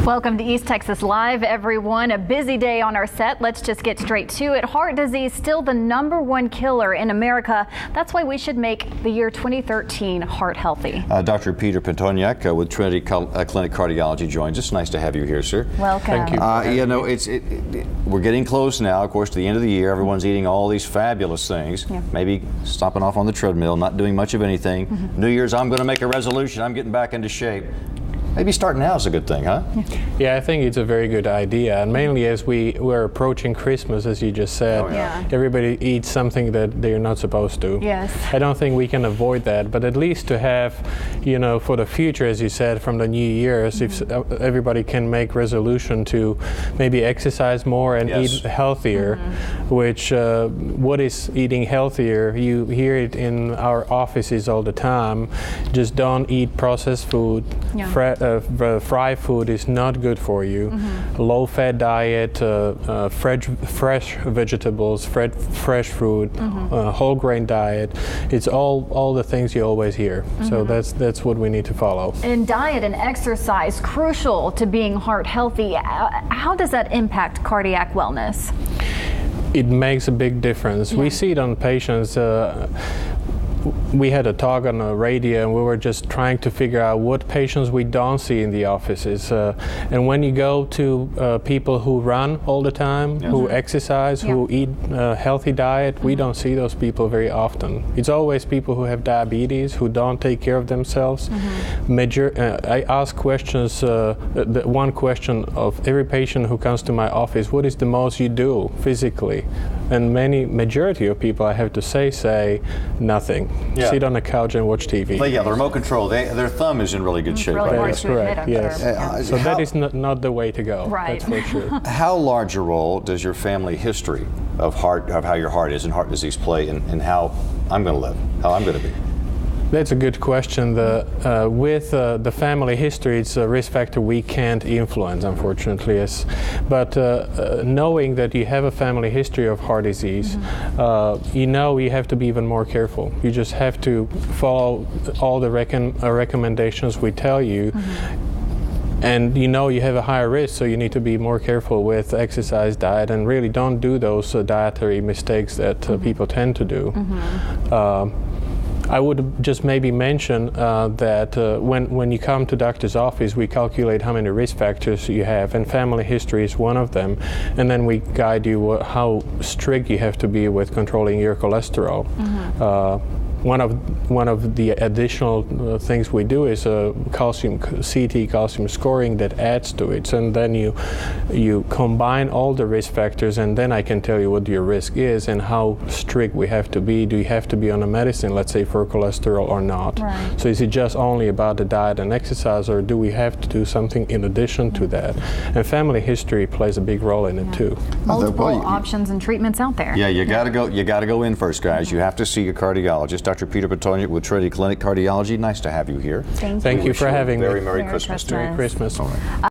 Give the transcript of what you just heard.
Welcome to East Texas Live, everyone. A busy day on our set. Let's just get straight to it. Heart disease still the #1 killer in America. That's why we should make the year 2013 heart healthy. Dr. Pitonak with Trinity Clinic Cardiology joins us. Nice to have you here, sir. Welcome. Thank you. You know, we're getting close now, of course, to the end of the year. Everyone's eating all these fabulous things. Yeah. Maybe stopping off on the treadmill, not doing much of anything. New Year's, I'm going to make a resolution. I'm getting back into shape. Maybe starting now is a good thing, huh? Yeah, I think it's a very good idea, and mainly as we're approaching Christmas, as you just said. Oh, yeah. Everybody eats something that they're not supposed to. Yes. I don't think we can avoid that, but at least to have, you know, for the future, as you said, from the new years, if everybody can make resolution to maybe exercise more and eat healthier, which what is eating healthier? You hear it in our offices all the time. Just don't eat processed food. Yeah. Fried food is not good for you. Low-fat diet, fresh vegetables, fresh fruit, whole grain diet. It's all the things you always hear. So that's what we need to follow. And diet and exercise, crucial to being heart healthy. How does that impact cardiac wellness? It makes a big difference. We see it on patients. We had a talk on the radio, and we were just trying to figure out what patients we don't see in the offices. And when you go to people who run all the time, who exercise, who eat a healthy diet, we don't see those people very often. It's always people who have diabetes, who don't take care of themselves. I ask questions, one question of every patient who comes to my office: what is the most you do physically? And majority of people, I have to say nothing. Yeah. Sit on the couch and watch TV. But yeah, the remote control, their thumb is in really good shape. Really That is correct, yes. So that is not the way to go, that's for sure. How large a role does your family history of how your heart is and heart disease play in how I'm going to live, how I'm going to be? That's a good question. With the family history, it's a risk factor we can't influence, unfortunately. Yes. But knowing that you have a family history of heart disease, you know you have to be even more careful. You just have to follow all the recommendations we tell you. And you know you have a higher risk, so you need to be more careful with exercise, diet, and really don't do those dietary mistakes that people tend to do. I would just maybe mention that when you come to doctor's office, we calculate how many risk factors you have, and family history is one of them. And then we guide you how strict you have to be with controlling your cholesterol. One of the additional things we do is CT calcium scoring that adds to it, and then you combine all the risk factors, and then I can tell you what your risk is and how strict we have to be. Do you have to be on a medicine, let's say, for cholesterol or not? Right. So is it just only about the diet and exercise, or do we have to do something in addition to that? And family history plays a big role in it too. Multiple options and treatments out there. Yeah, you got to go in first, guys. You have to see a cardiologist. Dr. Peter Pitonak with Trinity Clinic Cardiology. Nice to have you here. Thank you for having me. Merry Christmas. Merry Christmas. All right.